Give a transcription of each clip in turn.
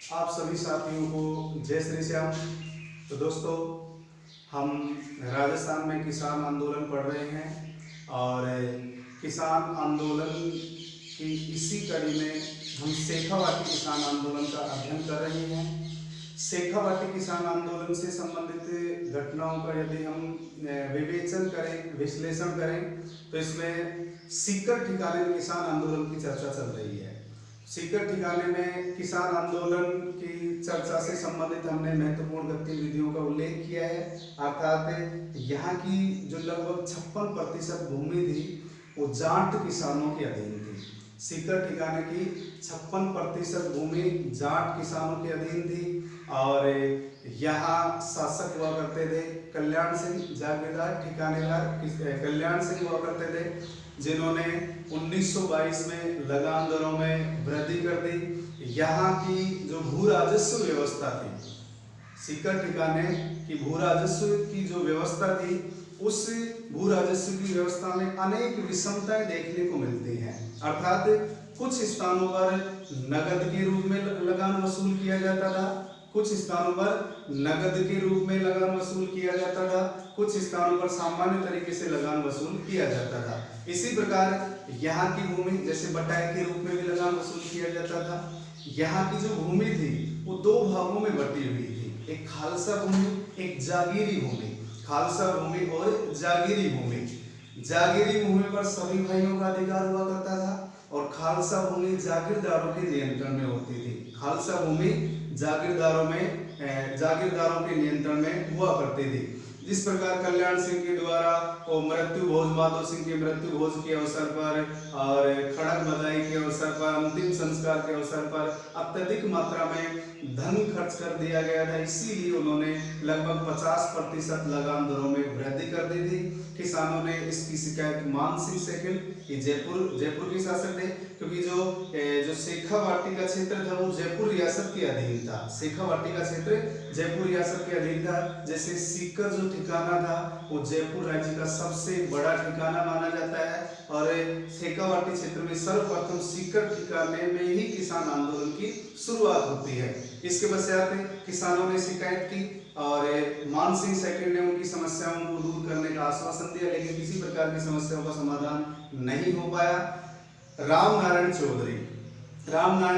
आप सभी साथियों को जय श्री श्याम। तो दोस्तों, हम राजस्थान में किसान आंदोलन पढ़ रहे हैं और किसान आंदोलन की इसी कड़ी में हम शेखावाटी किसान आंदोलन का अध्ययन कर रहे हैं। शेखावाटी किसान आंदोलन से संबंधित घटनाओं का यदि हम विवेचन करें, विश्लेषण करें, तो इसमें सीकर ठिकाने में किसान आंदोलन की चर्चा चल रही है। सीकर ठिकाने में किसान आंदोलन की चर्चा से संबंधित हमने महत्वपूर्ण गतिविधियों का उल्लेख किया है। अर्थात यहाँ की जो लगभग 56% भूमि थी वो जाट किसानों के अधीन थी। सीकर ठिकाने की 56% भूमि जाट किसानों के अधीन थी और यहाँ शासक हुआ करते थे कल्याण सिंह, जागीरदार ठिकानेदार कल्याण सिंह हुआ करते थे, जिन्होंने 1922 में लगान दरों में वृद्धि कर दी। यहाँ की जो भू राजस्व व्यवस्था थी, सीकर ठिकाने की भू राजस्व की जो व्यवस्था थी, उस भू राजस्व की व्यवस्था में अनेक विषमताएं देखने को मिलती हैं। अर्थात कुछ स्थानों पर नगद के रूप में लगान वसूल किया जाता था, कुछ स्थानों पर नगद के रूप में लगान वसूल किया जाता था, कुछ स्थानों पर सामान्य तरीके से लगान वसूल किया जाता था। इसी प्रकार यहाँ की भूमि जैसे बटाई के रूप में भी लगान वसूल किया जाता था। यहाँ की जो भूमि थी वो दो भागों में बटी हुई थी, एक खालसा भूमि, एक जागीरी भूमि। खालसा भूमि और जागीरी भूमि। जागीरी भूमि पर सभी भाइयों का अधिकार हुआ करता था और खालसा भूमि जागीरदारों के नियंत्रण में होती थी। खालसा भूमि जागीरदारों के नियंत्रण में हुआ करती थी। जिस प्रकार कल्याण सिंह के द्वारा वो मृत्यु भोज, माधो सिंह के मृत्यु भोज के अवसर पर और खड़क बधाई के अवसर पर, अंतिम संस्कार के अवसर पर अत्यधिक मात्रा में धन खर्च कर दिया गया था, इसीलिए उन्होंने लगभग 50% लगान दरों में वृद्धि कर दी थी। किसानों ने इसकी शिकायत मान सिंह सैकिल, जयपुर के शासक थे, क्योंकि जो शेखावाटी का क्षेत्र था वो जयपुर रियासत के अधीन था। शेखावाटी का क्षेत्र जयपुर रियासत के अधीन था। जैसे सीकर जो ठिकाना था वो जयपुर राज्य का सबसे बड़ा ठिकाना माना जाता है और शेखावाटी क्षेत्र में सर्वप्रथम सीकर ठिकाने में ही किसान आंदोलन की शुरुआत होती है। इसके पश्चात किसानों ने शिकायत की और मान सिंह सैकिल ने उनकी समस्याओं को दूर करने का आश्वासन दिया, लेकिन किसी प्रकार की समस्याओं का समाधान नहीं हो पाया। राम नारायण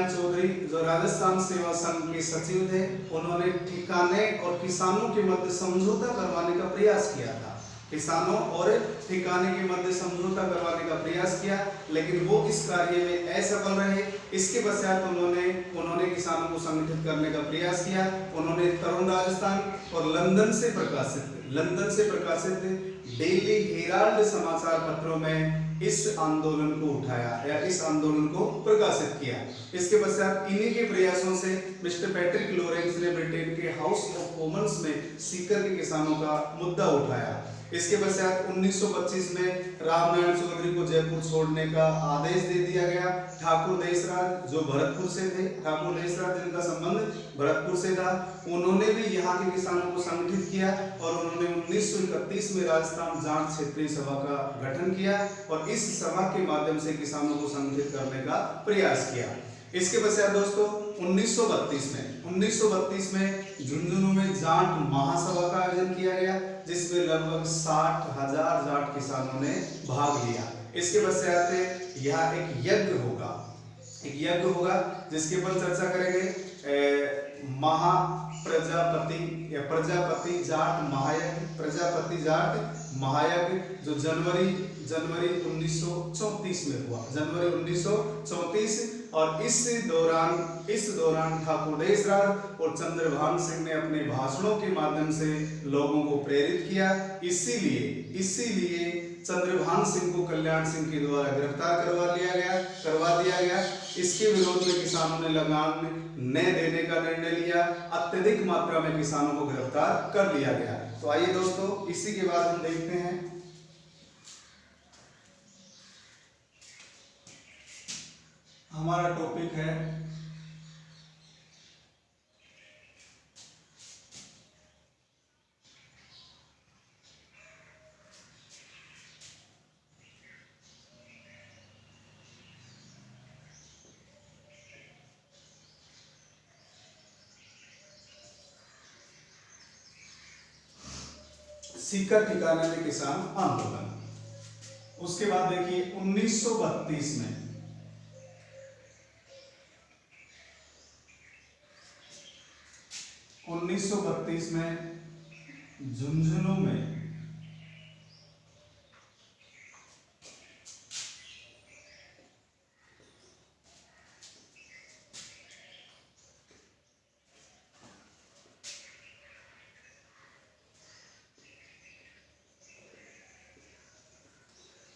चौधरी जो राजस्थान सेवा संघ के सचिव थे, उन्होंने ठिकाने और किसानों के मध्य समझौता करवाने का प्रयास किया था। किसानों और ठिकाने के मध्य समझौता करवाने का प्रयास किया, लेकिन वो इस कार्य में असफल रहे। इसके पश्चात उन्होंने किसानों को संगठित करने का प्रयास किया। उन्होंने तरुण राजस्थान और लंदन से प्रकाशित डेली हेराल्ड समाचार पत्रों में इस आंदोलन को उठाया या इस आंदोलन को प्रकाशित किया। इसके पश्चात इन्हीं के प्रयासों से मिस्टर पैट्रिक लॉरेंस ने ब्रिटेन के हाउस ऑफ कॉमन्स में सीकर के किसानों का मुद्दा उठाया। इसके पश्चात 1925 में रामनारायण चौधरी को जयपुर छोड़ने का आदेश दे दिया गया। ठाकुर देशराज जो भरतपुर से थे, ठाकुर देशराज जिनका संबंध भरतपुर से था, उन्होंने भी यहाँ के किसानों को संगठित किया और उन्होंने 1931 में राजस्थान जाट क्षेत्रीय सभा का गठन किया और इस सभा के माध्यम से किसानों को संगठित करने का प्रयास किया। इसके पश्चात दोस्तों 1932 में झुंझुनू में जाट महासभा का आयोजन किया गया, जिसमें लगभग 60,000 जाट किसानों ने भाग लिया। इसके पश्चात यहाँ एक यज्ञ होगा जिसके ऊपर चर्चा करेंगे। प्रजापति जाट महायज्ञ जो जनवरी 1934 में हुआ, जनवरी 1934। और इस दौरान ठाकुर देशराज और चंद्रभान सिंह ने अपने भाषणों के माध्यम से लोगों को प्रेरित किया। इसीलिए चंद्रभान सिंह को कल्याण सिंह के द्वारा गिरफ्तार करवा दिया गया। इसके विरोध में किसानों ने लगान न देने का निर्णय लिया। अत्यधिक मात्रा में किसानों को गिरफ्तार कर लिया गया। तो आइए दोस्तों, इसी के बाद हम देखते हैं हमारा टॉपिक है सीकर ठिकाने में किसान आंदोलन। उसके बाद देखिए 1932 में झुंझुनू में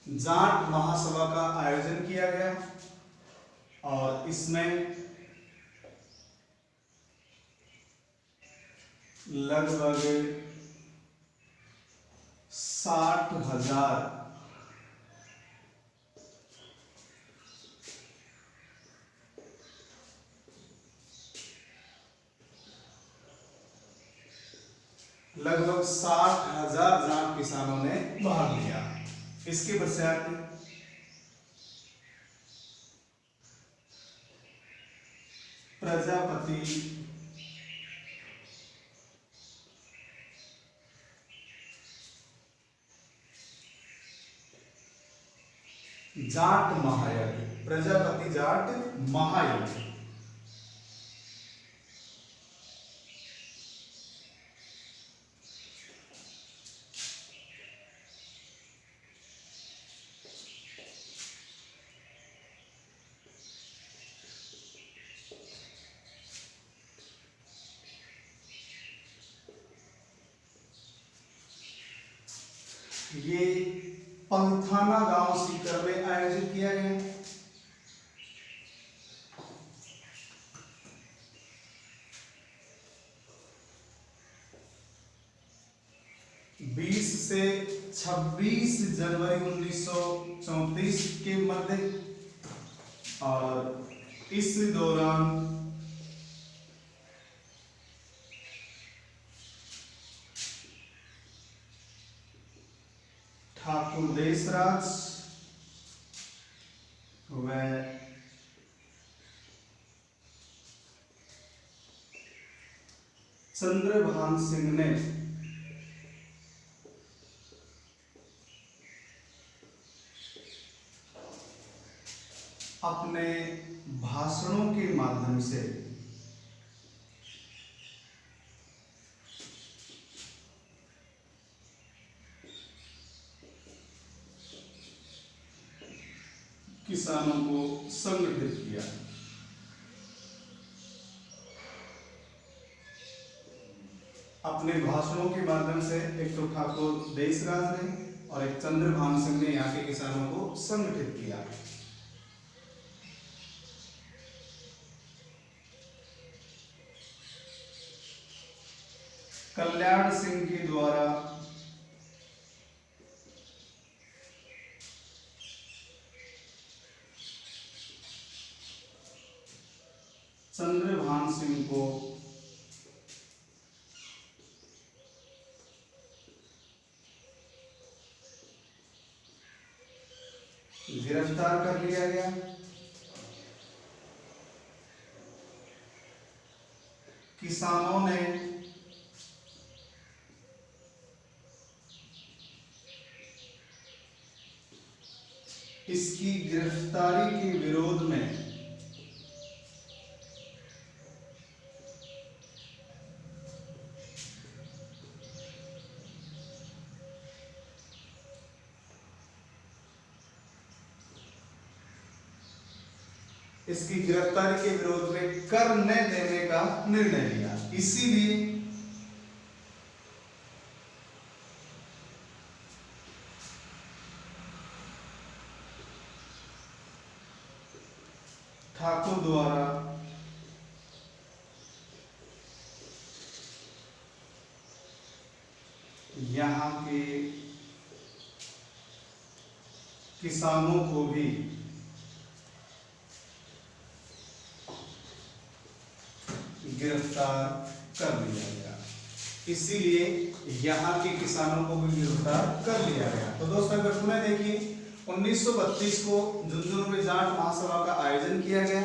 जाट महासभा का आयोजन किया गया और इसमें लगभग 60,000 जाट किसानों ने भाग लिया। इसके पश्चात प्रजापति जाट महायज्ञ, प्रजापति जाट महायज्ञ। ये पंथाना गांव सीकर में आयोजित किया गया। बीस से 26 जनवरी 1934 के मध्य और इस दौरान ठाकुर देशराज व चंद्रभान सिंह ने अपने भाषणों के माध्यम से किसानों को संगठित किया। अपने भाषणों के माध्यम से एक तो ठाकुर देशराज ने और एक चंद्रभान सिंह ने यहाँ के किसानों को संगठित किया। कल्याण सिंह के द्वारा चंद्रभान सिंह को गिरफ्तार कर लिया गया। किसानों ने इसकी गिरफ्तारी के विरोध में कर न देने का निर्णय लिया। इसीलिए ठाकुर द्वारा यहाँ के किसानों को भी गिरफ्तार कर लिया गया। इसीलिए यहाँ के किसानों को भी गिरफ्तार कर लिया गया। तो दोस्तों अगर पुनः देखिए 1932 को झुंझुनू में जाट महासभा का आयोजन किया गया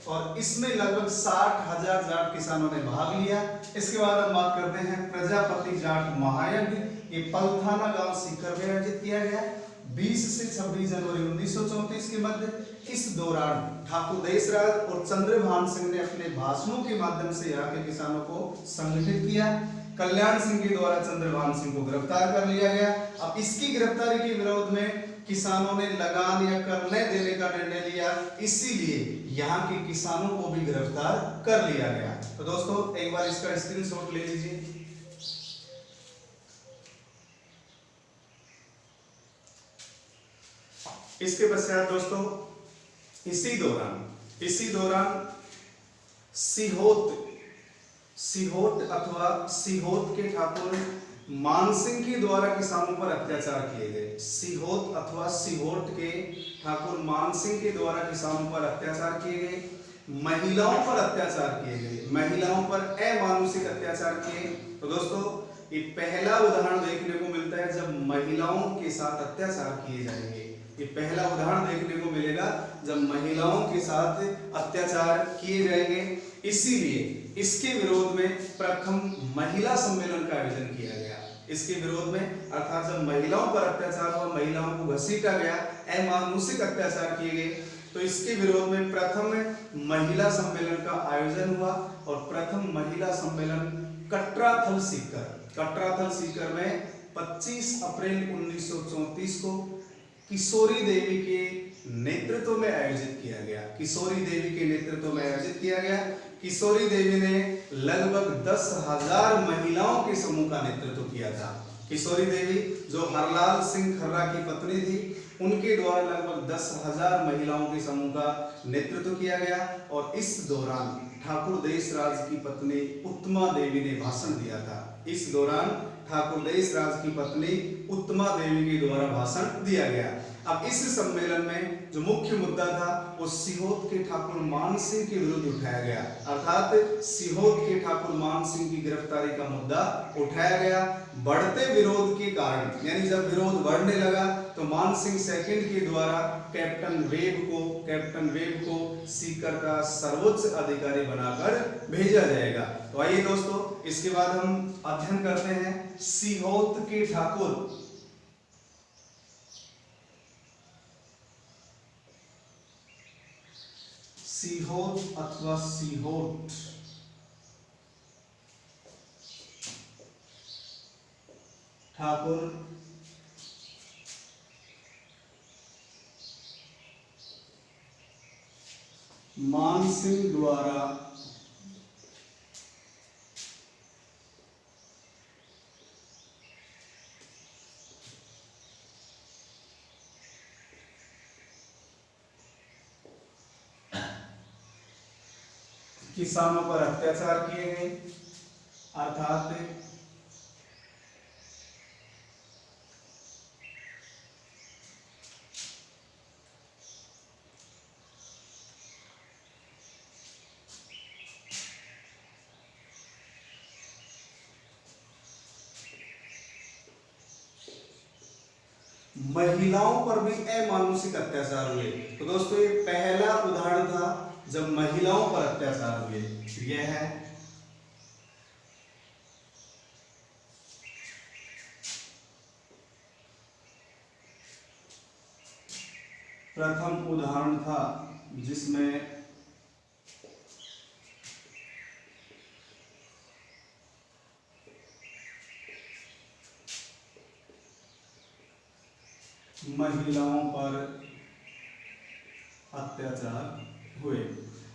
और इसमें लगभग 60,000 जाट किसानों ने भाग लिया। इसके बाद हम बात करते हैं प्रजापति जाट महायज्ञ। ये पलथाना गांव सीकर में आयोजित किया गया 20 से 26 जनवरी 1934 के मध्य। इस दौरान ठाकुर देशराज और चंद्रभान सिंह ने अपने भाषणों के माध्यम से यहाँ के किसानों को संगठित किया। कल्याण सिंह के द्वारा चंद्रभान सिंह को गिरफ्तार कर लिया गया। अब इसकी गिरफ्तारी के विरोध में किसानों ने लगान या कर न देने का निर्णय लिया, इसीलिए यहाँ के किसानों को भी गिरफ्तार कर लिया गया। तो दोस्तों एक बार इसका स्क्रीनशॉट ले लीजिए। इसके पश्चात दोस्तों इसी दौरान सीहोट अथवा सीहोत के ठाकुर मानसिंह के द्वारा किसानों पर अत्याचार किए गए। सीहोत अथवा सीहोट के ठाकुर मानसिंह के द्वारा किसानों पर अत्याचार किए गए, महिलाओं पर अत्याचार किए गए, महिलाओं पर अमानुषिक अत्याचार किए। तो दोस्तों ये पहला उदाहरण देखने को मिलता है जब महिलाओं के साथ अत्याचार किए जाएंगे। ये पहला उदाहरण देखने को मिलेगा जब महिलाओं के साथ अत्याचार किए जाएंगे। इसीलिए इसके विरोध में प्रथम महिला सम्मेलन का आयोजन किया गया। इसके विरोध में अर्थात जब महिलाओं पर अत्याचार हुआ, महिलाओं को घसीटा गया, अमानुषिक अत्याचार किए गए, तो इसके विरोध में प्रथम महिला सम्मेलन का आयोजन हुआ। और प्रथम महिला सम्मेलन कटराथल सीकर में 25 अप्रैल 1934 को किशोरी देवी के नेतृत्व में आयोजित किया गया। किशोरी देवी ने लगभग 10,000 महिलाओं के समूह का नेतृत्व किया था। किशोरी देवी जो हरलाल सिंह खर्रा की पत्नी थी, उनके द्वारा लगभग 10,000 महिलाओं के समूह का नेतृत्व किया गया। और इस दौरान ठाकुर देशराज की पत्नी उत्तमा देवी ने भाषण दिया था। इस दौरान ठाकुर देशराज की पत्नी उत्तमा देवी के द्वारा भाषण दिया गया। अब इस सम्मेलन में जो मुख्य मुद्दा था वो सीहोत के ठाकुर मान सिंह के विरुद्ध उठाया गया, अर्थात सीहोत के ठाकुर मान सिंह की गिरफ्तारी का मुद्दा उठाया गया। बढ़ते विरोध के कारण, यानी जब विरोध बढ़ने लगा तो मान सिंह सेकंड के द्वारा कैप्टन वेब को सीकर का सर्वोच्च अधिकारी बनाकर भेजा जाएगा। तो आइए दोस्तों इसके बाद हम अध्ययन करते हैं सीहोत के ठाकुर सीहोत अथवा सीहोट ठाकुर मान सिंह द्वारा किसानों पर अत्याचार किए गए, अर्थात महिलाओं पर भी अमानुषिक अत्याचार हुए। तो दोस्तों ये पहला उदाहरण था जब महिलाओं पर अत्याचार हुए। यह है प्रथम उदाहरण था जिसमें महिलाओं पर अत्याचार हुए।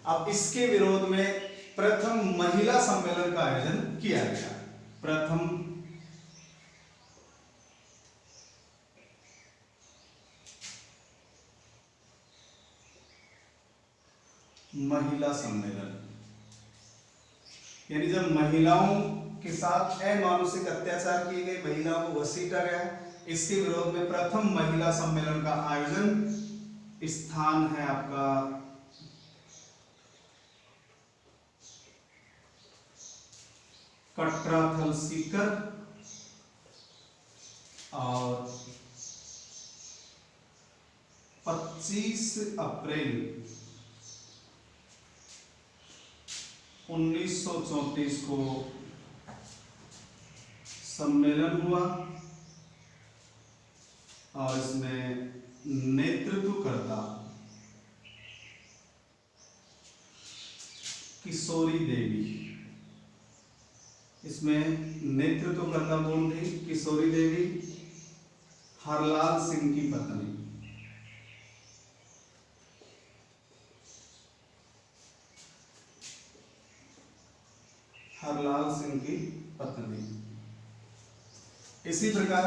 अब इसके विरोध में प्रथम महिला सम्मेलन का आयोजन किया गया। प्रथम महिला सम्मेलन, यानी जब महिलाओं के साथ अमानुषिक अत्याचार किए गए, महिलाओं को घसीटा गया, इसके विरोध में प्रथम महिला सम्मेलन का आयोजन स्थान है आपका कटराथल सीकर और 25 अप्रैल 1934 को सम्मेलन हुआ। और इसमें नेतृत्वकर्ता किशोरी देवी। इसमें नेतृत्वकर्ता कौन थी? किशोरी देवी, हरलाल सिंह की पत्नी। हरलाल सिंह की पत्नी। इसी प्रकार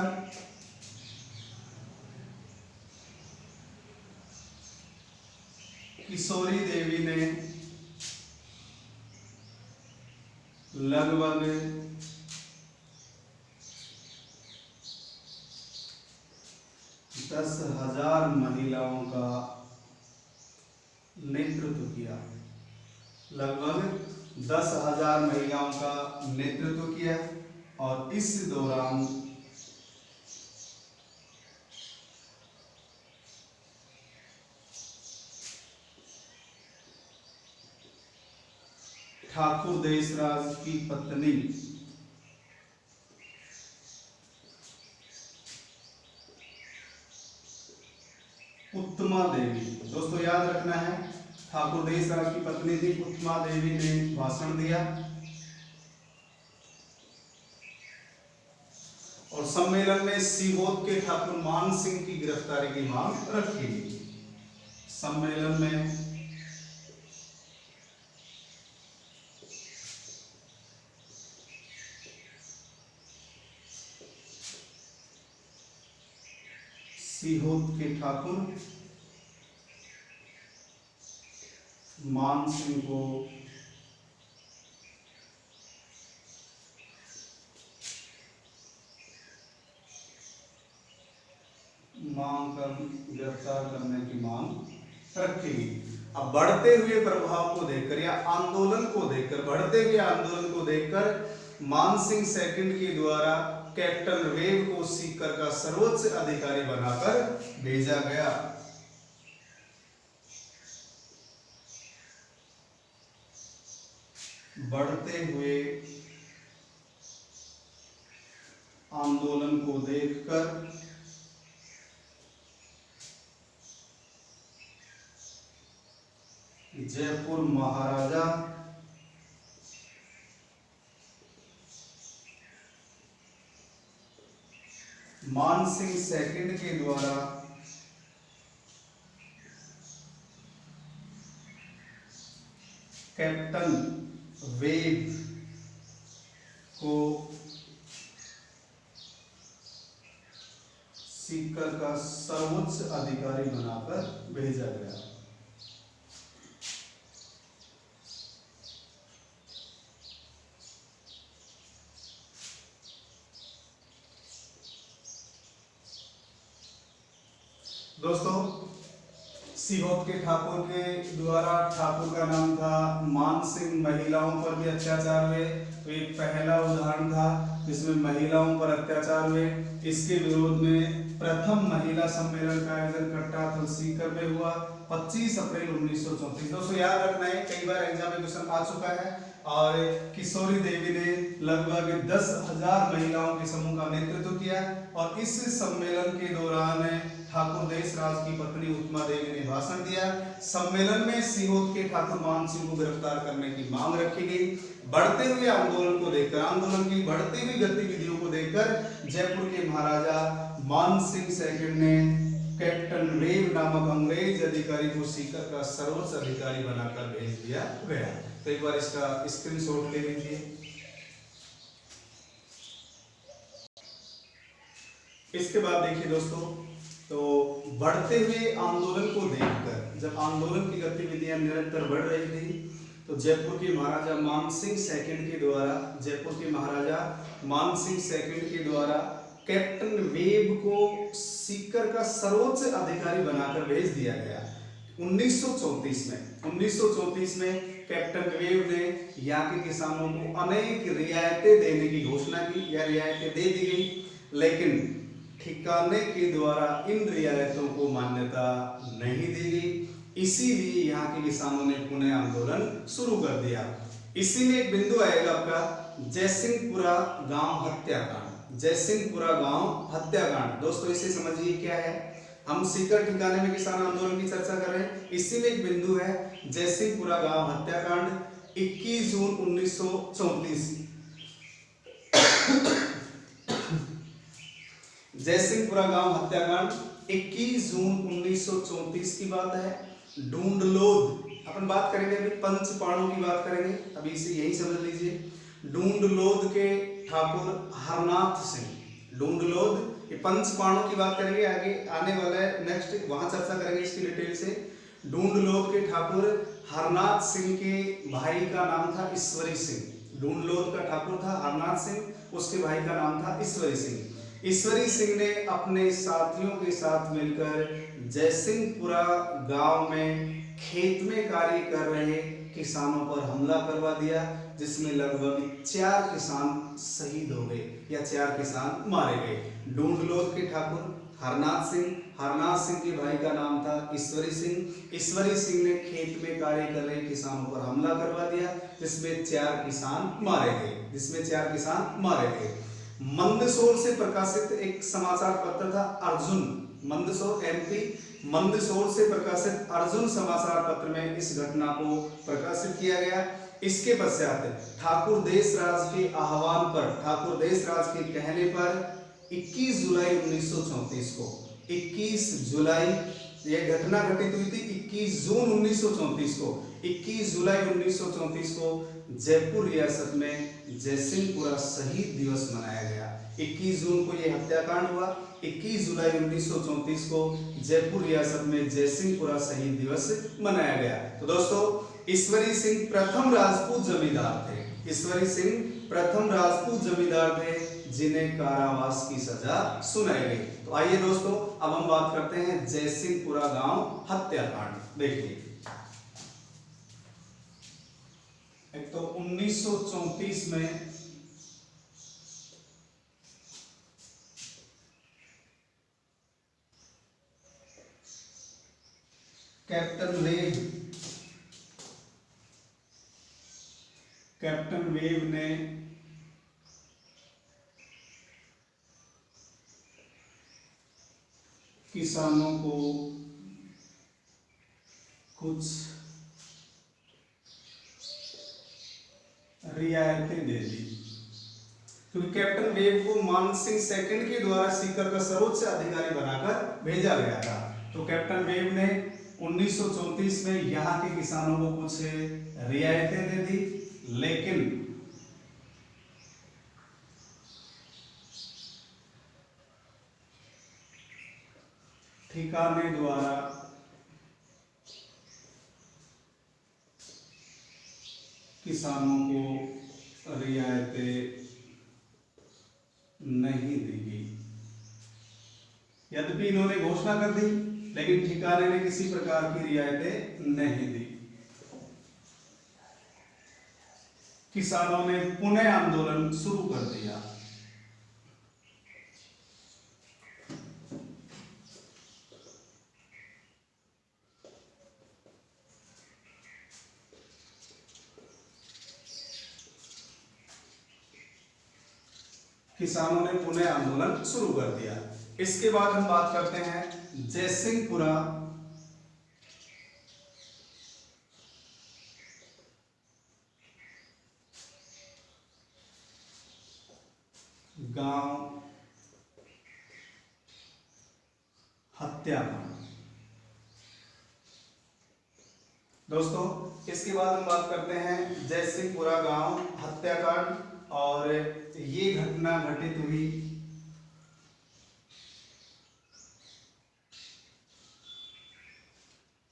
किशोरी देवी ने लगभग 10,000 महिलाओं का नेतृत्व किया। लगभग 10,000 महिलाओं का नेतृत्व किया और इस दौरान ठाकुर देशराज की पत्नी उत्तमा देवी, दोस्तों याद रखना है, ठाकुर देशराज की पत्नी थी उत्तमा देवी ने भाषण दिया और सम्मेलन में सीहोर के ठाकुर मान सिंह की गिरफ्तारी की मांग रखी गई। सम्मेलन में सीहोर के ठाकुर मान सिंह को गिरफ्तार करने की मांग रखेगी। अब बढ़ते हुए प्रभाव को देखकर या आंदोलन को देखकर, बढ़ते हुए आंदोलन को देखकर मान सिंह सेकंड के द्वारा कैप्टन वेब को सीकर का सर्वोच्च अधिकारी बनाकर भेजा गया। बढ़ते हुए आंदोलन को देखकर जयपुर महाराजा मान सिंह सेकंड के द्वारा कैप्टन वेब को सीकर का सर्वोच्च अधिकारी बनाकर भेजा गया। दोस्तों सीहोर के ठाकुर के द्वारा, ठाकुर का नाम था मान सिंह, महिलाओं पर भी अत्याचार हुए, तो एक पहला उदाहरण था जिसमें महिलाओं पर अत्याचार हुए। इसके विरोध में प्रथम महिला सम्मेलन का आयोजन कट्टाथल सीकर में हुआ 25 अप्रैल 1934। दोस्तों याद रखना है, कई बार एग्जाम में क्वेश्चन आ चुका है। और किशोरी देवी ने लगभग 10,000 महिलाओं के समूह का नेतृत्व किया और इस सम्मेलन के दौरान ठाकुर देशराज की पत्नी उत्तमा देवी ने भाषण दिया। सम्मेलन में सीहोर के ठाकुर मान सिंह को गिरफ्तार करने की मांग रखी गई। बढ़ते हुए आंदोलन को देखकर, आंदोलन की बढ़ती हुई गतिविधियों को देखकर जयपुर के महाराजा मान सिंह सेकंड ने कैप्टन वेब नामक अंग्रेज अधिकारी को सीकर का सर्वोच्च अधिकारी बनाकर भेज दिया गया। तो एक बार इसका स्क्रीनशॉट ले लीजिए। इसके बाद देखिए दोस्तों, तो बढ़ते हुए आंदोलन को देखकर, जब आंदोलन की गतिविधियां निरंतर बढ़ रही थी, तो जयपुर के महाराजा मान सिंह सेकंड के द्वारा, जयपुर के महाराजा मान सिंह सेकंड के द्वारा कैप्टन वेब को सीकर का सर्वोच्च अधिकारी बनाकर भेज दिया गया। 1934 में कैप्टन वेब ने यहाँ के किसानों को अनेक रियायतें देने की घोषणा की या रियायतें दे दी गई, लेकिन ठिकाने के द्वारा इन रियायतों को मान्यता नहीं दी गई। इसीलिए यहाँ के किसानों ने पुनः आंदोलन शुरू कर दिया। इसी में एक बिंदु आएगा आपका जयसिंहपुरा गांव हत्याकांड। जयसिंहपुरा गांव हत्याकांड। दोस्तों इसे समझिए क्या है, हम सीकर ठिकाने में किसान आंदोलन की चर्चा कर रहे हैं, इसी में एक बिंदु है जयसिंहपुरा गांव हत्याकांड 21 जून 1934। जयसिंहपुरा गांव हत्याकांड 21 जून 1934 की बात है। ढूंढलोद, अपन बात करेंगे अभी पंचपाणों की बात करेंगे, अभी इसे यही समझ लीजिए। ढूंढलोद के ठाकुर हरनाथ सिंह, ढूंढलोद, ये पंचपाणों की बात करेंगे, आगे आने वाला है नेक्स्ट, वहां चर्चा करेंगे इसकी डिटेल से। ढूंढलोद के ठाकुर हरनाथ सिंह के भाई का नाम था ईश्वरी सिंह। ढूंढलोद का ठाकुर था हरनाथ सिंह, उसके भाई का नाम था ईश्वरी सिंह। ईश्वरी सिंह ने अपने साथियों के साथ मिलकर जयसिंहपुरा गांव में खेत में कार्य कर रहे किसानों पर हमला करवा दिया, जिसमें लगभग 4 किसान शहीद हो गए या 4 किसान मारे गए। ढूंढलोद के ठाकुर हरनाथ सिंह के भाई का नाम था ईश्वरी सिंह। ईश्वरी सिंह ने खेत में कार्य कर रहे किसानों पर हमला करवा दिया, जिसमें 4 किसान मारे गए। मंदसौर से प्रकाशित एक समाचार पत्र था अर्जुन, मंदसौर एमपी, मंदसौर से प्रकाशित अर्जुन समाचार पत्र में इस घटना को प्रकाशित किया गया। इसके पश्चात ठाकुर देशराज के आह्वान पर, ठाकुर देशराज के कहने पर 21 जुलाई 1934 को, 21 जुलाई, यह घटना घटित हुई थी 21 जून 1934 को, 21 जुलाई 1934 को जयपुर रियासत में जयसिंहपुरा शहीद दिवस मनाया गया। 21 जून को यह हत्याकांड हुआ, 21 जुलाई 1934 को जयपुर रियासत में जयसिंहपुरा शहीद दिवस मनाया गया। तो दोस्तों ईश्वरी सिंह प्रथम राजपूत जमींदार थे, ईश्वरी सिंह प्रथम राजपूत जमींदार थे जिन्हें कारावास की सजा सुनाई गई। तो आइए दोस्तों अब हम बात करते हैं जयसिंहपुरा गांव हत्याकांड। देखिए, एक तो 1934 में कैप्टन वेब ने किसानों को कुछ रियायतें दे दी, क्योंकि कैप्टन वेब को मान सिंह सेकंड के द्वारा सीकर का सर्वोच्च अधिकारी बनाकर भेजा गया था। तो कैप्टन वेब ने 1934 में यहाँ के किसानों को कुछ रियायतें दे दी, लेकिन ठिकाने द्वारा किसानों को रियायतें नहीं दी गई। यद्यपि इन्होंने घोषणा कर दी, लेकिन ठिकाने ने किसी प्रकार की रियायतें नहीं दी। किसानों ने पुनः आंदोलन शुरू कर दिया। किसानों ने पुनः आंदोलन शुरू कर दिया। इसके बाद हम बात करते हैं जयसिंहपुरा गांव हत्याकांड। दोस्तों इसके बाद हम बात करते हैं जयसिंहपुरा गांव हत्याकांड, और ये घटना घटित हुई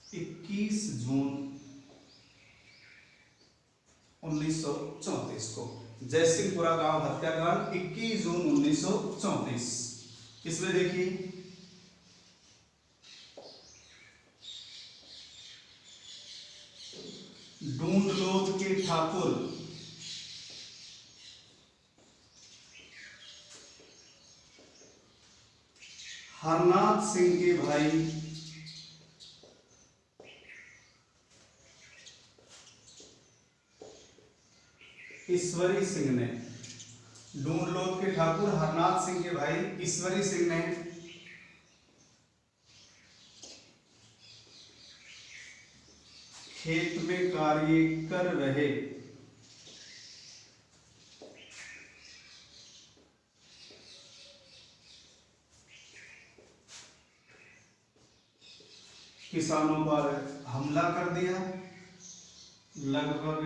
21 जून 1934 को। जयसिंहपुरा गांव हत्याकांड 21 जून 1934। इसमें देखिए, ढूंढलोद के ठाकुर हरनाथ सिंह के भाई ईश्वरी सिंह ने ढूंढलोद के ठाकुर हरनाथ सिंह के भाई ईश्वरी सिंह ने खेत में कार्य कर रहे किसानों पर हमला कर दिया। लगभग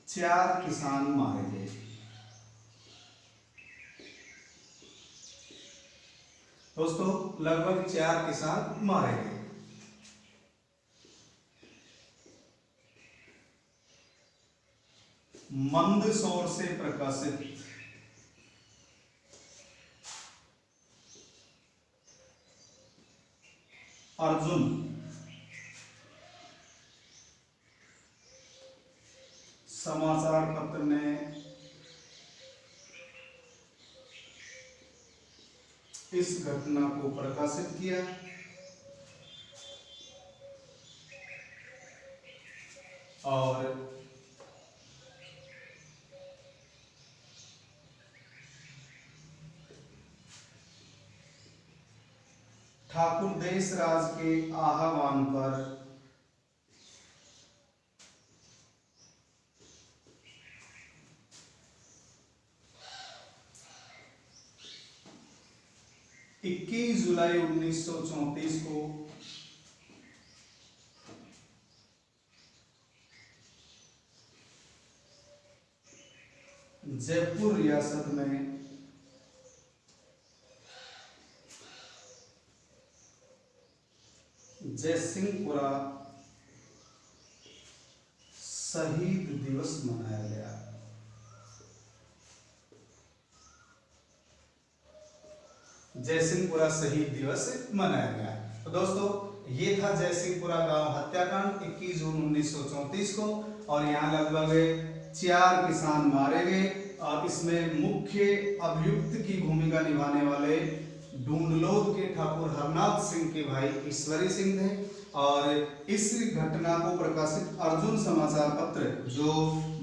4 किसान मारे गए। दोस्तों लगभग 4 किसान मारे गए। मंदसौर से प्रकाशित अर्जुन समाचार पत्र ने इस घटना को प्रकाशित किया और ठाकुर देशराज के आह्वान पर जुलाई 1934 को जयपुर रियासत में जयसिंहपुरा शहीद दिवस मनाया गया। जयसिंहपुरा शहीद दिवस मनाया गया। तो दोस्तों ये था जयसिंहपुरा गांव हत्याकांड 21 जून 1934 को और यहाँ लगभग 4 किसान मारे गए और इसमें मुख्य अभियुक्त की भूमिका निभाने वाले ढूंढलोद के ठाकुर हरनाथ सिंह के भाई ईश्वरी सिंह थे। और इस घटना को प्रकाशित अर्जुन समाचार पत्र जो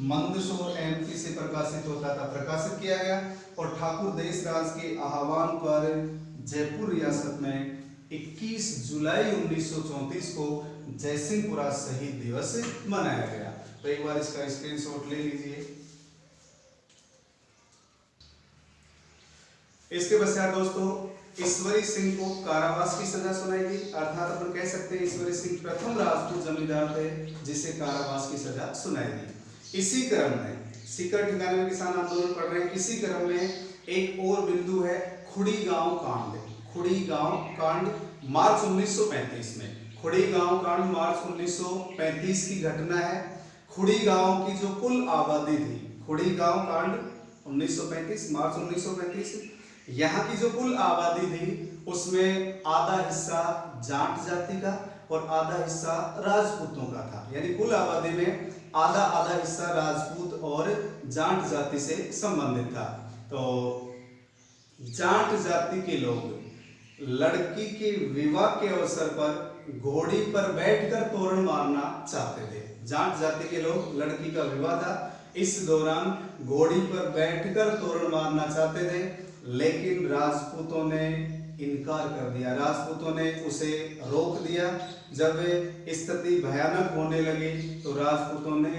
मंदसौर एमपी से प्रकाशित होता था प्रकाशित किया गया और ठाकुर देशराज के आह्वान पर जयपुर रियासत में 21 जुलाई 1934 को जयसिंहपुरा शहीद दिवस मनाया गया। तो एक बार इसका स्क्रीनशॉट ले लीजिए। इसके पश्चात दोस्तों ईश्वरी सिंह को कारावास की सजा सुनाई गई। अर्थात अपन कह सकते हैं ईश्वरी सिंह प्रथम राजपूत जमींदार थे जिसे कारावास की सजा सुनाई गई। इसी क्रम में सीकर ठिकाने में किसान आंदोलन कर रहे हैं। इसी क्रम में एक और बिंदु है खुड़ी गांव कांड। खुड़ी गांव कांड मार्च 1935 में खुड़ी गांव कांड मार्च 1935 की घटना है। खुड़ी गांव की जो कुल आबादी थी, खुड़ी गांव कांड 1935 मार्च 1935, यहाँ की जो कुल आबादी थी उसमें आधा हिस्सा जाट जाति का और आधा हिस्सा राजपूतों का था। यानी कुल आबादी में आधा आधा हिस्सा राजपूत और जाट जाति से संबंधित था। तो जाट जाति के लोग लड़की के विवाह के अवसर पर घोड़ी पर बैठकर तोरण मारना चाहते थे। जाट जाति के लोग, लड़की का विवाह था, इस दौरान घोड़ी पर बैठकर तोरण मारना चाहते थे, लेकिन राजपूतों ने इनकार कर दिया। राजपूतों ने उसे रोक दिया। जब स्थिति भयानक होने लगी तो राजपूतों ने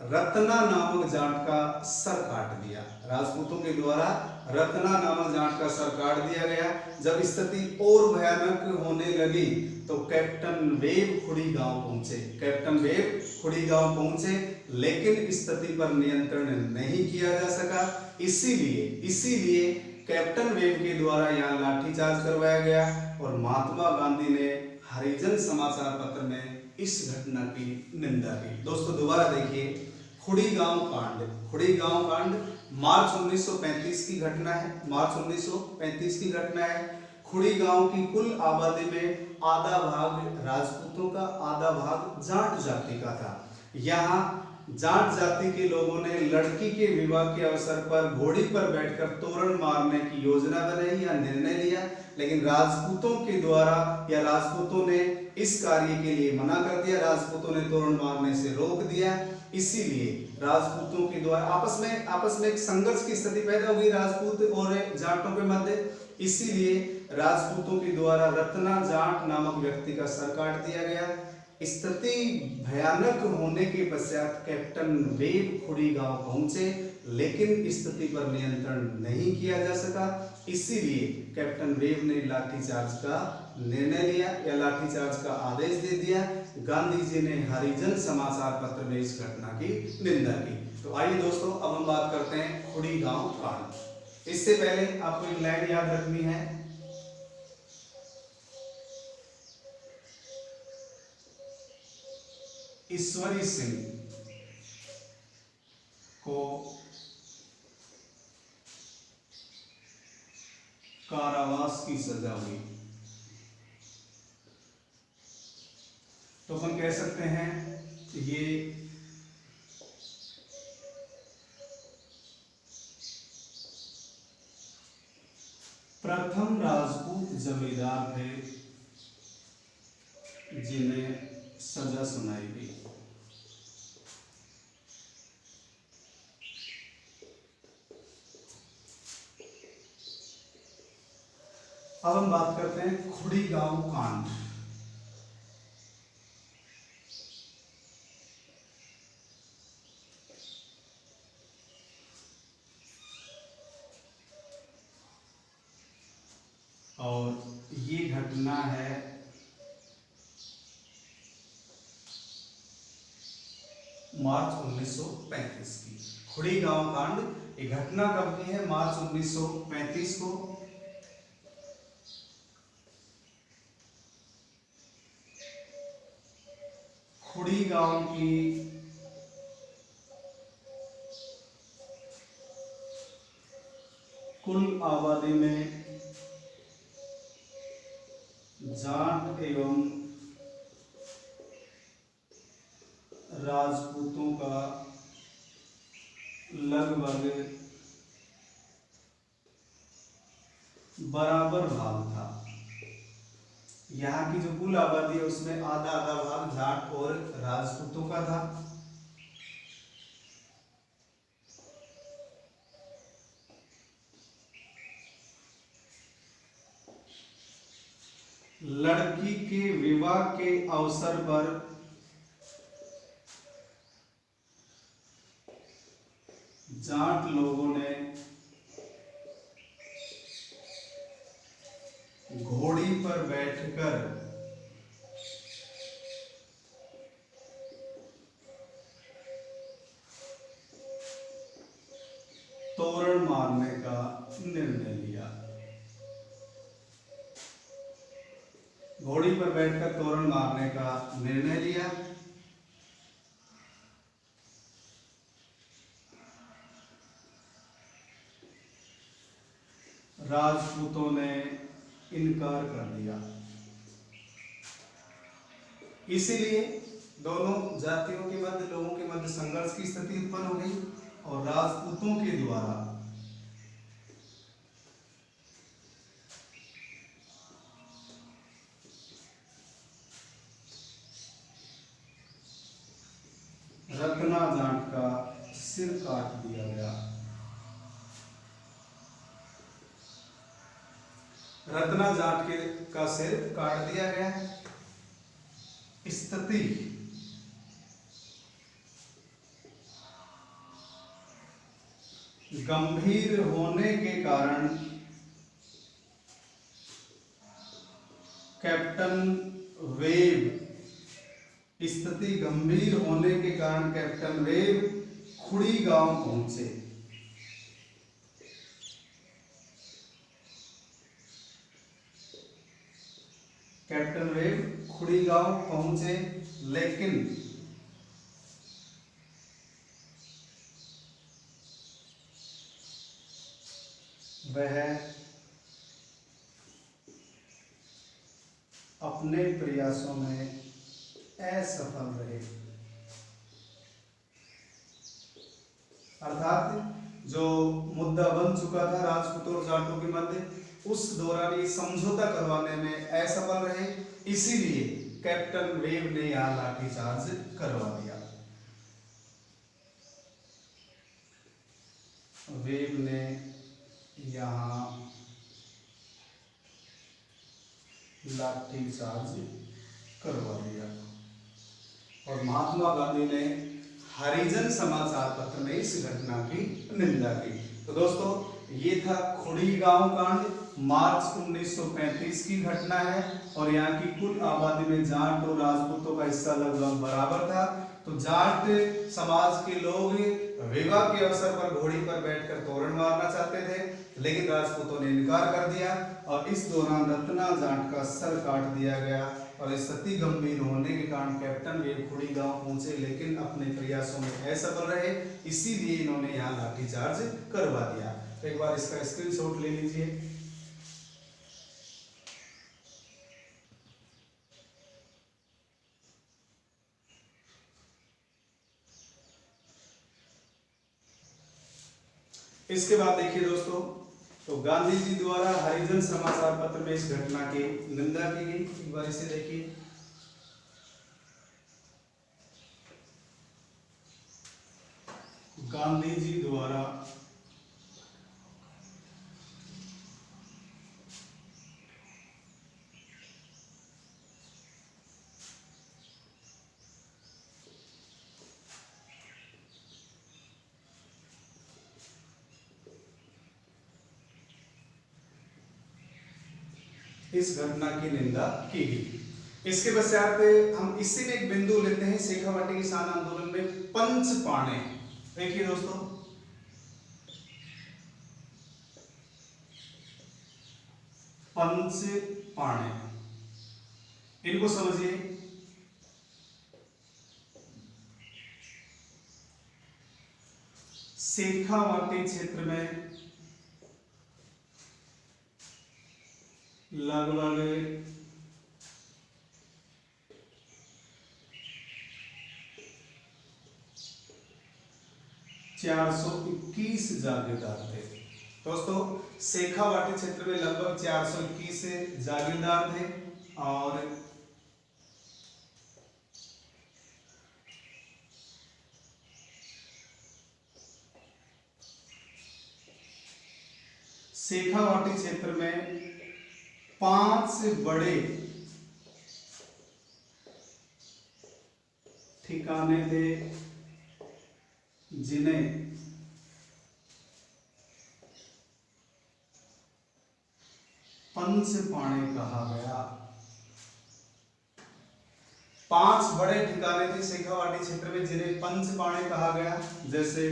रत्ना नामक जाट का सर काट दिया। राजपूतों के द्वारा रत्ना नामक जाट का सर काट दिया गया। जब स्थिति और भयानक होने लगी तो कैप्टन वेब खुड़ी गांव पहुंचे। कैप्टन वेब खुड़ी गांव पहुंचे लेकिन स्थिति पर नियंत्रण नहीं किया जा सका। इसीलिए कैप्टन वेब के द्वारा यहाँ लाठीचार्ज करवाया गया और महात्मा गांधी ने हरिजन समाचार पत्र में इस घटना की निंदा की। दोस्तों दोबारा देखिए, खुड़ी गांव कांड। खुड़ी गांव कांड मार्च 1935 की घटना है। मार्च 1935 की घटना है। खुड़ी गांव की कुल आबादी में आधा भाग राजपूतों का, आधा भाग जाट जाति का था। यहाँ जाट जाति के लोगों ने लड़की के विवाह के अवसर पर घोड़ी पर बैठकर तोरण मारने की योजना बनाई या निर्णय लिया, लेकिन राजपूतों के द्वारा या राजपूतों ने इस कार्य के लिए मना कर दिया। राजपूतों ने तोरण मारने से रोक दिया। इसीलिए राजपूतों के द्वारा आपस में एक संघर्ष की स्थिति पैदा हो गई राजपूत और जाटों के मध्य। इसीलिए राजपूतों के द्वारा रत्ना जाट नामक व्यक्ति का सर काट दिया गया। स्थिति भयानक होने के पश्चात कैप्टन वेब खुड़ी गांव पहुंचे, लेकिन स्थिति पर नियंत्रण नहीं किया जा सका। इसीलिए कैप्टन वेब ने लाठीचार्ज का निर्णय लिया या लाठीचार्ज का आदेश दे दिया। गांधी जी ने हरिजन समाचार पत्र में इस घटना की निंदा की। तो आइए दोस्तों, अब हम बात करते हैं खुड़ी गांव कांड। इससे पहले आपको एक लाइन याद रखनी है। ईश्वरी सिंह को कारावास की सजा हुई, तो हम कह सकते हैं ये प्रथम राजपूत जमींदार थे जिन्हें सजा सुनाई गई। अब हम बात करते हैं खुड़ी गांव कांड। और ये घटना है मार्च 1935 की। खुड़ी गांव कांड ये घटना कब की है? मार्च 1935 को। खुड़ी गांव की कुल आबादी में जाट एवं राजपूतों का लगभग बराबर भाग था। यहाँ की जो कुल आबादी है उसमें आधा आधा भाग जाट और राजपूतों का था। लड़की के विवाह के अवसर पर जाट लोगों ने घोड़ी पर बैठकर तोरण मारने का निर्णय लिया। घोड़ी पर बैठकर तोरण मारने का निर्णय लिया। राजपूतों ने इनकार कर दिया। इसीलिए दोनों जातियों के मध्य, लोगों के मध्य संघर्ष की स्थिति उत्पन्न हो गई और राजपूतों के द्वारा रत्ना जाट का सिर काट दिया गया। रत्ना जाट का सिर काट दिया गया। स्थिति गंभीर होने के कारण कैप्टन वेब स्थिति गंभीर होने के कारण कैप्टन वेब खुड़ी गांव पहुंचे। कैप्टन वेब खुड़ी गांव पहुंचे, लेकिन वह अपने प्रयासों में असफल रहे। बन चुका था राजपूतों और जाटों के मध्य, उस दौरान ये समझौता करवाने में असफल रहे, इसीलिए कैप्टन वेब ने यहाँ लाठीचार्ज करवा दिया। वेब ने यहाँ लाठीचार्ज करवा दिया और महात्मा गांधी ने हरिजन समाचार पत्र में इस घटना की निंदा की। तो दोस्तों ये था खुड़ी गांव कांड, मार्च 1935 की घटना है और यहाँ की कुल आबादी में जाट और राजपूतों का हिस्सा लगभग बराबर था। तो जाट समाज के लोग विवाह के अवसर पर घोड़ी पर बैठकर तोरण मारना चाहते थे, लेकिन राजपूतों ने इनकार कर दिया और इस दौरान रत्ना जाट का सर काट दिया गया और स्थिति गंभीर होने के कारण कैप्टन वेब खुड़ी गांव पहुंचे, लेकिन अपने प्रयासों में असफल रहे, इसीलिए इन्होंने यहाँ लाठीचार्ज करवा दिया। तो एक बार इसका स्क्रीनशॉट ले लीजिए। इसके बाद देखिए दोस्तों, तो गांधी जी द्वारा हरिजन समाचार पत्र में इस घटना की निंदा की गई। एक बार इसे देखिए। गांधी जी द्वारा इस घटना की निंदा की गई। इसके पश्चात हम इसी में एक बिंदु लेते हैं, शेखावाटी किसान आंदोलन में पंच पाणे। देखिए दोस्तों, पंच पाणे, इनको समझिए। शेखावाटी क्षेत्र में लगभग 421 जागीरदार थे। दोस्तों शेखावाटी क्षेत्र में लगभग 421 जागीरदार थे और शेखावाटी क्षेत्र में 5 बड़े ठिकाने थे जिन्हें पंच पाणे कहा गया। 5 बड़े ठिकाने थे शेखावाटी क्षेत्र में जिन्हें पंच पाणे कहा गया, जैसे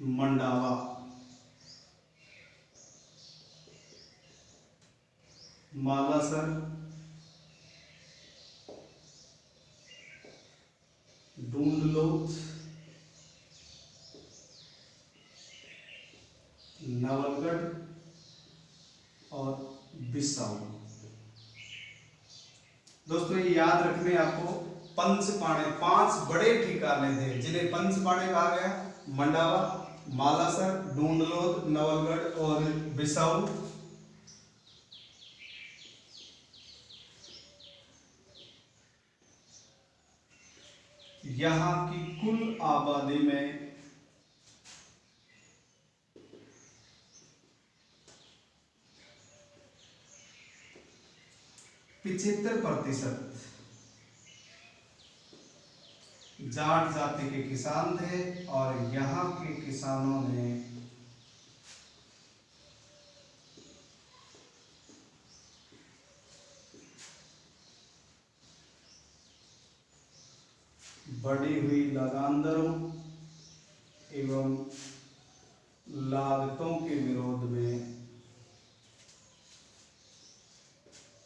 मंडावा, मालासर, ढूंढलोथ, नवलगढ़ और बिसाऊ। दोस्तों ये याद रखने आपको, पंच पाणे 5 बड़े ठिकाने थे जिन्हें पंच पाणे कहा गया। मंडावा, मालासर, ढूंढलोथ, नवलगढ़ और बिसाऊ। यहाँ की कुल आबादी में 75% जाट जाति के किसान थे और यहाँ के किसानों ने बढ़ी हुई लगान दरों एवं लागतों के विरोध में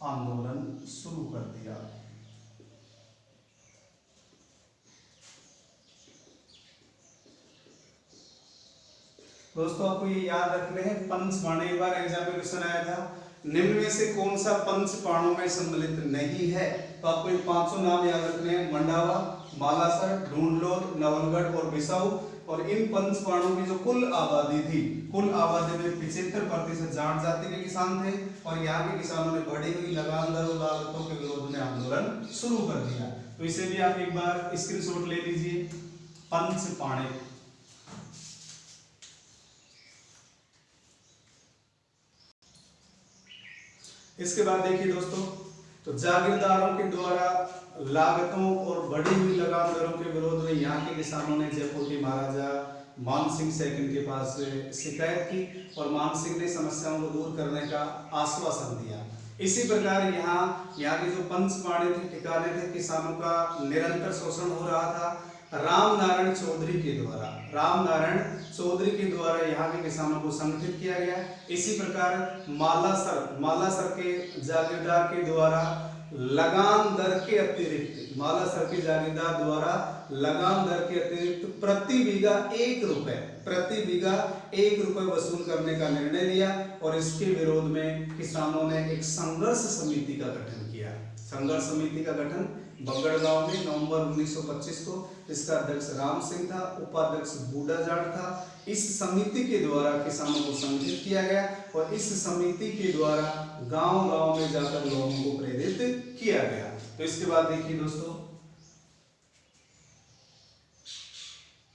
आंदोलन शुरू कर दिया। दोस्तों आपको ये याद रखने हैं, पंच पाणे, एक बार एग्जाम में क्वेश्चन आया था निम्न में से कौन सा पंच पाणों में सम्मिलित नहीं है? तो आपको ये पांचों नाम याद रखने हैं, मंडावा, मालासर, ढूंढलोद, नवलगढ़ और बिसाऊ। और इन पंच पाणों की जो कुल आबादी थी, कुल आबादी में 75% जाट जाति के किसान थे और यहाँ के किसानों ने बढ़ी हुई लगानदार लागतों के विरोध में आंदोलन शुरू कर दिया। तो इसे भी आप एक बार स्क्रीनशॉट ले लीजिए, पंच पाणे। इसके बाद देखिए दोस्तों, तो जागीरदारों के द्वारा लागतों और बढ़ी हुई लगान दरों के विरोध में यहाँ के किसानों ने जयपुर के महाराजा मान सिंह सेकंड के पास शिकायत की और मान सिंह ने समस्याओं को दूर करने का आश्वासन दिया। इसी प्रकार यहाँ के जो पंच पाणे थे, ठिकाने थे, किसानों का निरंतर शोषण हो रहा था। राम नारायण चौधरी के द्वारा यहाँ के किसानों को संगठित किया गया। इसी प्रकार मालासर के जागीरदार के द्वारा लगान दर के अतिरिक्त प्रति बीघा 1 रुपए वसूल करने का निर्णय लिया और इसके विरोध में किसानों ने एक संघर्ष समिति का गठन किया। संघर्ष समिति का गठन बगड़ गांव में नवंबर 1925 को, इसका अध्यक्ष राम सिंह था, उपाध्यक्ष बूढ़ा जाट था। इस समिति के द्वारा किसानों को संगठित किया गया और इस समिति के द्वारा गांव-गांव में जाकर लोगों को प्रेरित किया गया। तो इसके बाद देखिए दोस्तों,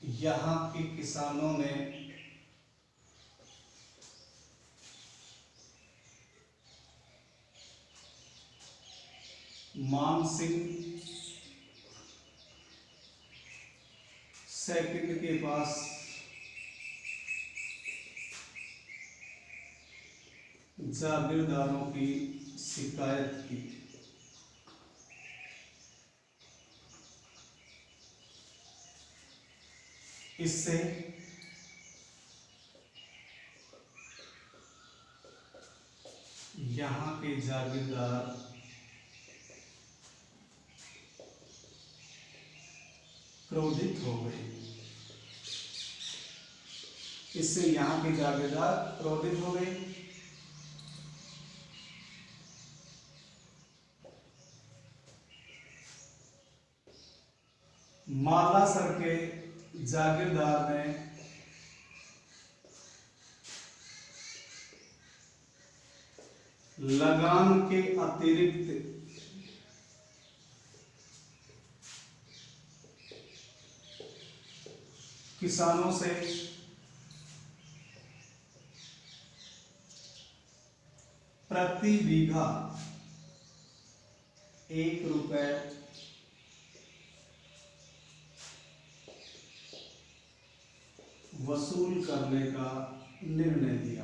यहाँ के किसानों ने मान सिंह सेकंड के पास जागीरदारों की शिकायत की। इससे यहाँ के जागीरदार क्रोधित हो गए। इससे यहाँ के जागीरदार क्रोधित हो गए। मालासर के जागीरदार ने लगान के अतिरिक्त किसानों से प्रति बीघा 1 रुपए वसूल करने का निर्णय लिया।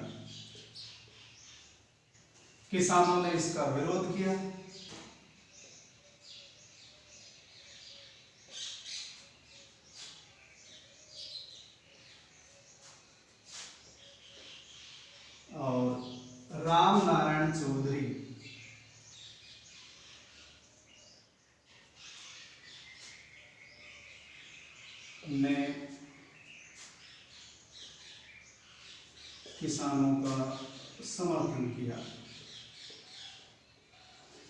किसानों ने इसका विरोध किया। और राम नारायण चौधरी ने किसानों का समर्थन किया।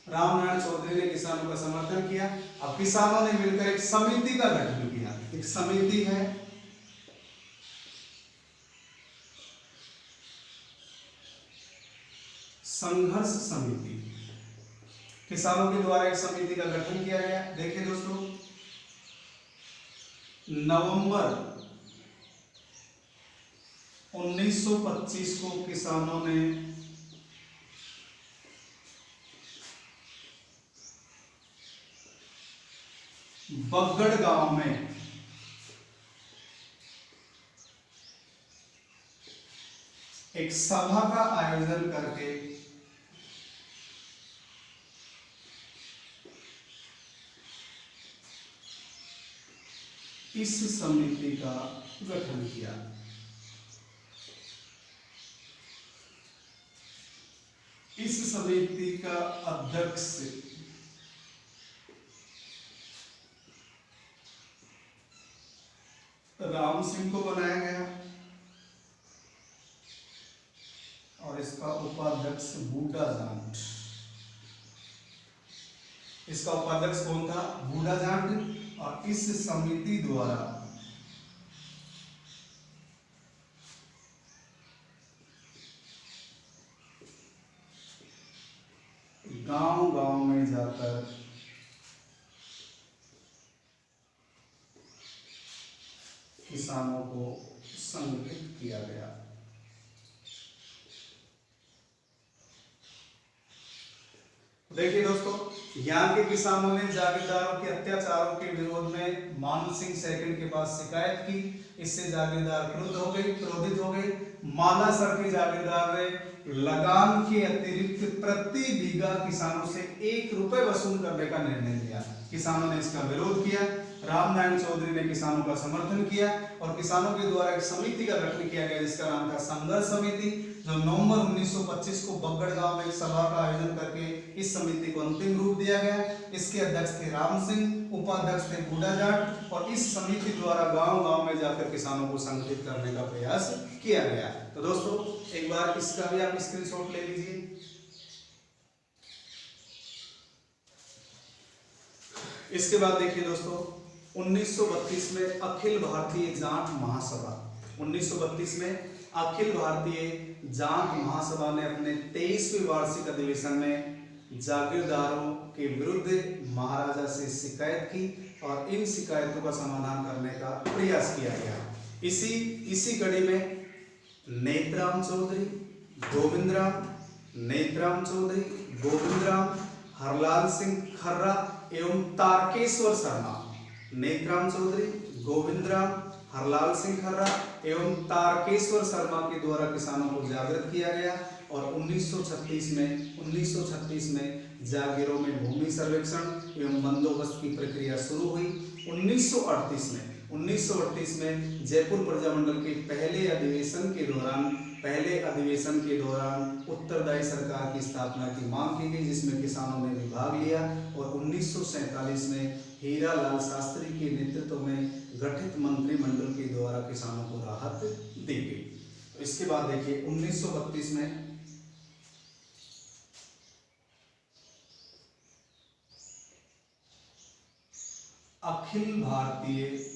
राम नारायण चौधरी ने किसानों का समर्थन किया। अब किसानों ने मिलकर एक समिति का गठन किया। एक समिति है, संघर्ष समिति। किसानों के द्वारा एक समिति का गठन किया गया। देखिए दोस्तों, नवंबर 1925 को किसानों ने बगड़ गांव में एक सभा का आयोजन करके इस समिति का गठन किया। इस समिति का अध्यक्ष राम सिंह को बनाया गया और इसका उपाध्यक्ष बूढ़ा जाट। इसका उपाध्यक्ष कौन था? बूढ़ा जाट। और इस समिति द्वारा गांव गांव में जाकर किसानों को संगठित किया गया। देखिए दोस्तों, यहाँ के किसानों ने जागीरदारों के अत्याचारों के विरोध में मान सिंह सेकंड के पास शिकायत की। इससे जागीरदार क्रोधित हो गए। मालासर के जागीरदार ने लगान के अतिरिक्त प्रति बीघा किसानों से 1 रुपए वसूल करने का निर्णय लिया। किसानों ने इसका विरोध किया। रामनारायण चौधरी ने किसानों का समर्थन किया और किसानों के द्वारा एक समिति का गठन किया गया जिसका नाम था संघर्ष समिति, जो नवंबर 1925 को बगड़ गांव में एक सभा का आयोजन करके इस समिति को अंतिम रूप दिया गया। इसके अध्यक्ष थे राम सिंह, उपाध्यक्ष थे बूढ़ा जाट और इस समिति द्वारा गांव गांव में जाकर किसानों को संगठित करने का प्रयास किया गया। तो दोस्तों एक बार इसका भी आप स्क्रीनशॉट ले लीजिए। इसके बाद देखिए दोस्तों, 1932 में अखिल भारतीय जाट महासभा, 1932 में अखिल भारतीय जाट महासभा ने अपने 23वें वार्षिक अधिवेशन में जागीरदारों के विरुद्ध महाराजा से शिकायत की और इन शिकायतों का समाधान करने का प्रयास किया गया। इसी कड़ी में नेतराम चौधरी, गोविंदराम, हरलाल सिंह खर्रा एवं तारकेश्वर शर्मा, नेतराम चौधरी, गोविंदराम, हरलाल सिंह खर्रा एवं तारकेश्वर शर्मा के द्वारा किसानों को जागृत किया गया और 1936 में जागीरों में भूमि सर्वेक्षण एवं बंदोबस्त की प्रक्रिया शुरू हुई। 1938 में जयपुर प्रजामंडल के पहले अधिवेशन के दौरान उत्तरदायी सरकार की स्थापना की मांग की गई जिसमें किसानों ने भी भाग लिया और 1947 में हीरालाल शास्त्री के नेतृत्व में गठित मंत्रिमंडल के द्वारा किसानों को राहत दी गई। तो इसके बाद देखिए 1932 में अखिल भारतीय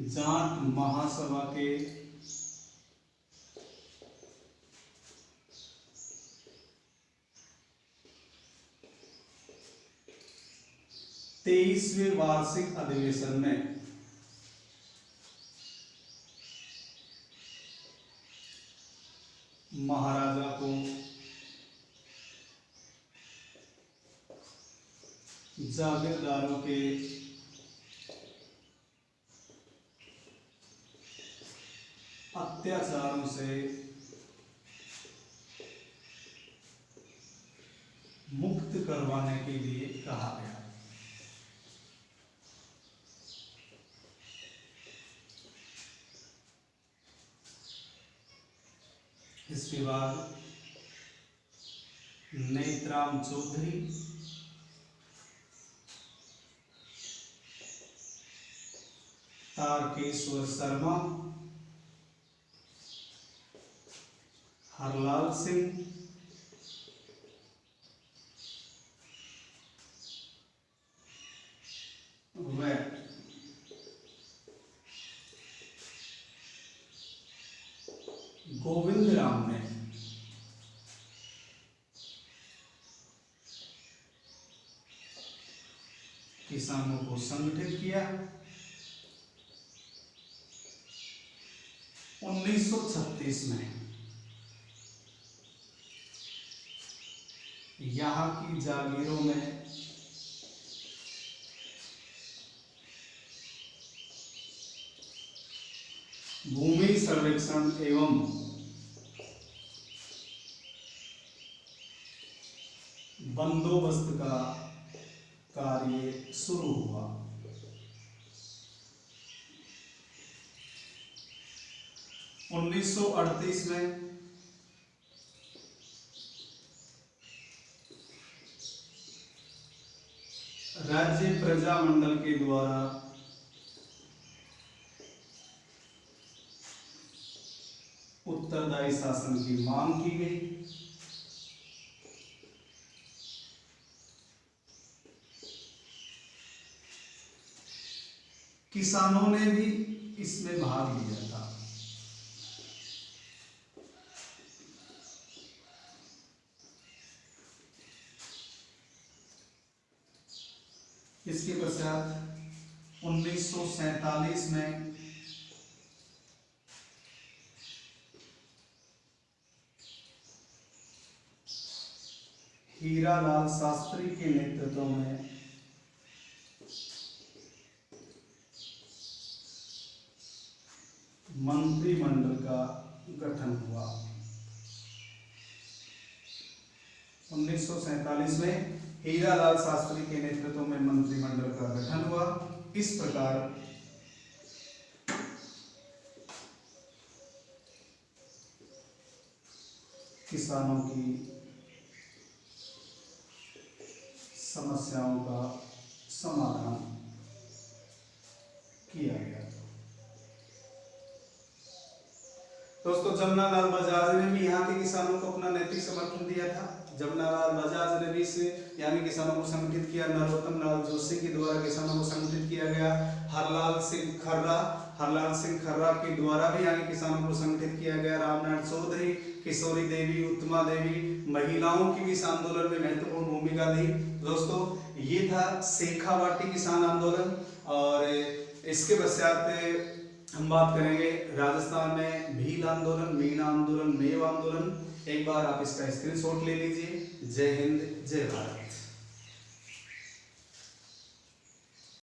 जाट महासभा के तेईसवें वार्षिक अधिवेशन में महाराजा को जागीरदारों के अत्याचारों से मुक्त करवाने के लिए कहा गया। इसके बाद नेतराम चौधरी, तारकेश्वर शर्मा, हरलाल सिंह, व गोविंदराम ने किसानों को संगठित किया। 1936 में यहाँ की जागीरों में भूमि सर्वेक्षण एवं बंदोबस्त का कार्य शुरू हुआ। 1938 में राज्य प्रजामंडल के द्वारा उत्तरदायी शासन की मांग की गई। किसानों ने भी इसमें भाग लिया था। इसके पश्चात 1947 में हीरालाल शास्त्री के नेतृत्व में मंत्रिमंडल का गठन हुआ। 1947 में हीरालाल शास्त्री के नेतृत्व में मंत्रिमंडल का गठन हुआ। इस प्रकार किसानों की समस्याओं का समाधान किया गया। दोस्तों, जमनालाल बजाज ने भी यहाँ के किसानों को अपना नैतिक समर्थन दिया था। जमनालाल बजाज ने भी इस यानी किसानों को संगठित किया। नरोत्तम लाल जोशी के द्वारा किसानों को संगठित किया गया। हरलाल सिंह खर्रा के द्वारा भी यानी किसानों को संगठित किया गया। रामनाथ चौधरी, किशोरी देवी, उत्तमा देवी, महिलाओं की भी इस आंदोलन में महत्वपूर्ण भूमिका दी। दोस्तों, ये था शेखावाटी किसान आंदोलन। और इसके पश्चात हम बात करेंगे राजस्थान में भील आंदोलन, मीणा आंदोलन, मेव आंदोलन। एक बार आप इसका स्क्रीनशॉट ले लीजिए। जय हिंद, जय भारत।